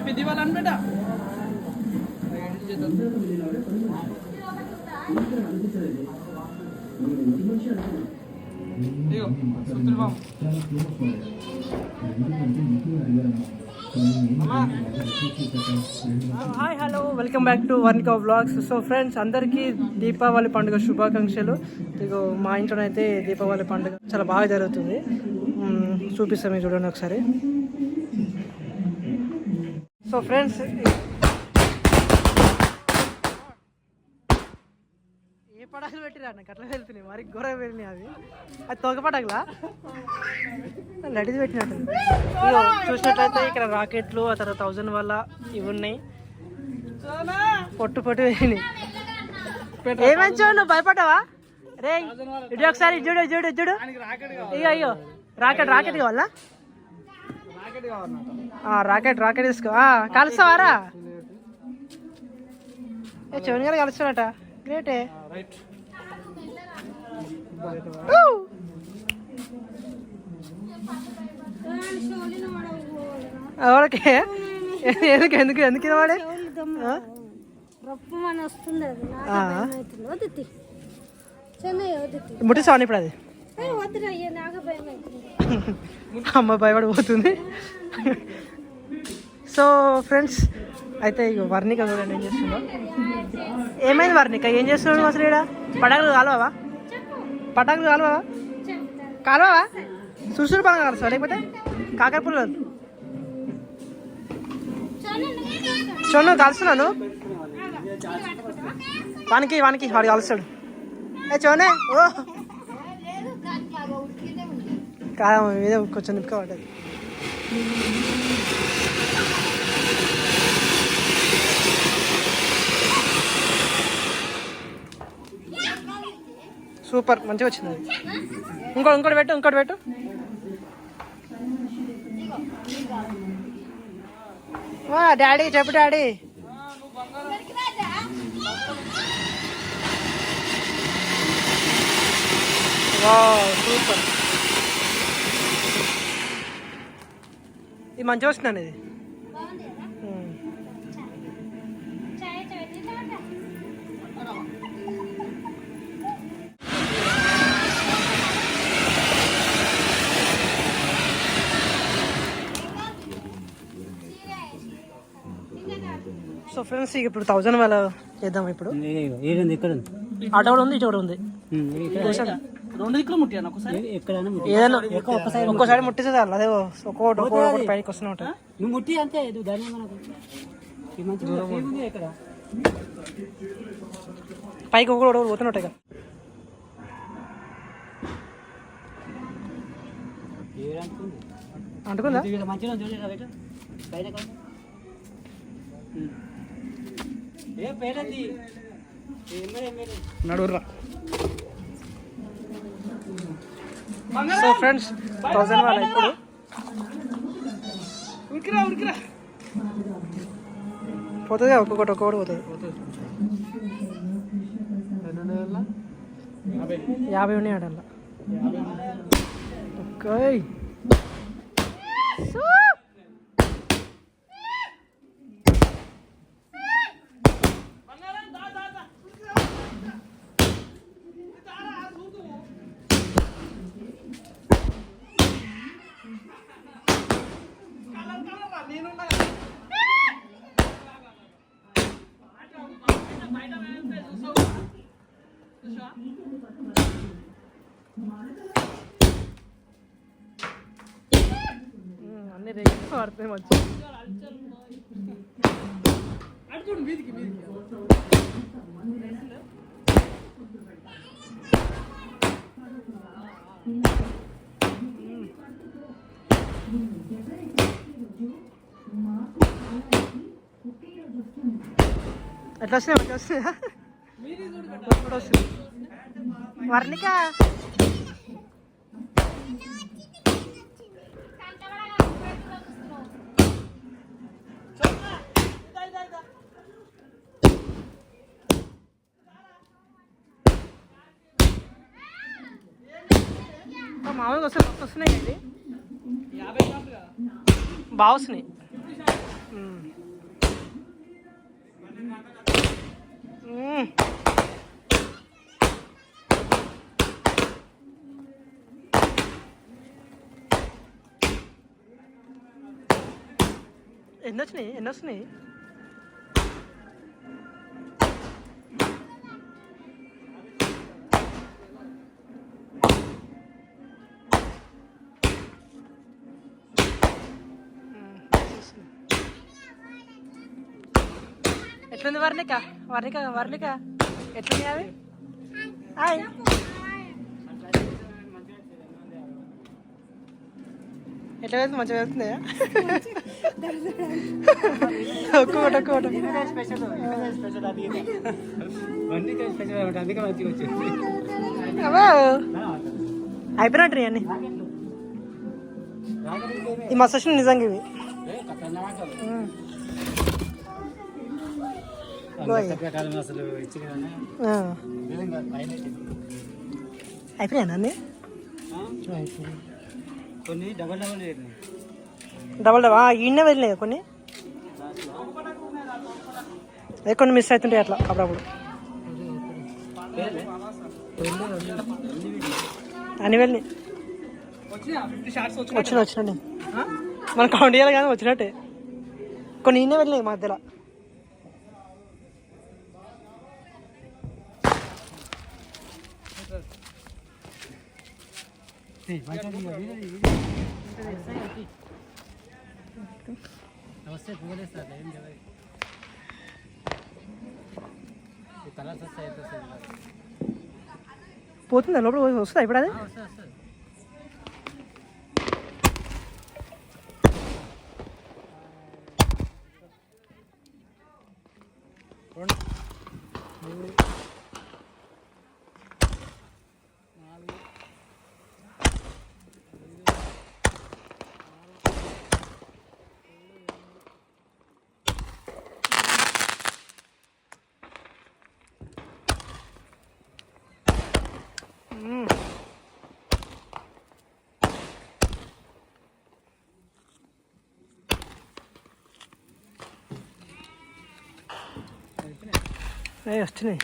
పెద్ద వాళ్ళని బేట hi hello welcome back to Varnika vlogs. So friends, అందరికీ దీపావళి పండుగ శుభాకాంక్షలు. ఇగో మా ఇంట్లోనైతే దీపావళి పండుగ చాలా బాగా జరుగుతుంది. చూపిస్తాం, మీరు చూడండి ఒకసారి. సో ఫ్రెండ్స్, ఏ పటాకులు పెట్టిరా నాకు అట్లా వెళ్తున్నాయి, మరి ఘోర వెళ్ళినాయి. అది తొగ పటాకులా లడిది పెట్టినట్టు. చూసినట్లయితే ఇక్కడ రాకెట్లు, ఆ తర్వాత 1000 వల్ల ఇవి ఉన్నాయి. పొట్టు వెళ్ళినాయి. ఏమని చూడు, నువ్వు భయపడ్డావా? రే ఇటు ఒకసారి చూడు చూడు చూడు. అయ్యో రాకెట్ కావాలా? రాకెట్ తీసుకో. కలుస్తావారా? చివరి గారు కలుస్తాడట. గ్రేటే. ఓకే, ఎందుకు వాడే ముట్టిస్తాను ఇప్పుడు. అది అమ్మ భయపడిపోతుంది. సో ఫ్రెండ్స్, అయితే ఇక వర్ణిక చూడండి ఏం చేస్తున్నావు. ఏమైంది వర్ణిక, ఏం చేస్తున్నాడు అసలు? ఇక్కడ పటాకులు కాలువవా సురుసురు పని కలుస్తావా, లేకపోతే కాకర పుల్ల చూడు కలుస్తున్నాను. వానికి వాడు కలుస్తాడు. చూనే ఓ కాదు, మీద కొంచెం నిప్పుకోబడ్డది. సూపర్, మంచిగా వచ్చింది. ఇంకోటి పెట్టు. వా డాడీ, చెప్పు డాడీ. వా సూపర్, ఇది మంచిగా వస్తుందండి. ఇది సో ఫ్రెండ్స్, ఇప్పుడు 1000 వల్ల చేద్దాం. ఇప్పుడు అటు కూడా ఉంది, ఇటు కూడా ఉంది. ఏదైనా ఒక్కోసారి ముట్టిస్తే చాలు. అదే ఒక్కొక్కటి పైకి వస్తూనే ఉంటాయి. పైకి ఒకటి పోతూనే ఉంటాయి కదా. అంటుకుందా? నడుర్రా. సో ఫ్రెండ్స్, 1000 వాళ్ళ ఇప్పుడు పోతుంది. ఒక్కొక్కటి పోతుంది. 50 ఉన్నాయి ఆడల్లా. ఓకే, అన్ని రేట్లు పడతాయి మంచిగా. ఎట్లా వస్తున్నాయా? వర్ణిక మామూలుగా వస్తున్నాయి అండి, బాగా వస్తున్నాయి. ఎన్ని వచ్చినాయి ఎన్ని వస్తున్నాయి? ఎట్లుంది వర్ణిక? వర్ణిక వర్ణిక ఎట్లుంది అవి? హాయ్. ఎట్లా వెళ్తుంది? మంచిగా వెళ్తుందా? ఒక్కొక్కటి ఒక్కొక్కటి అయిపోయినట్టు అన్నీ. ఈ మస్తు వచ్చిన నిజంగా ఇవి. అయిపోయాయి అన్నీ. కొన్ని డబల్ డబల్ ఈయనే వెళ్ళినాయి కొన్ని. కొన్ని మిస్ అవుతుంటాయి అట్లా అప్పుడప్పుడు. అన్ని వెళ్ళినాయి. వచ్చినండి మనం కౌంట్ చేయాలి కానీ వచ్చినట్టే. కొన్ని ఈయనే వెళ్ళినాయి మధ్యలో. నమస్తే పూలేస్తారు ఏం తెలియదు కలర్స్ వస్తాయి పోతుందా లోపల? వస్తుందా ఇప్పుడు అది? వస్తుంది వస్తున్నాయి.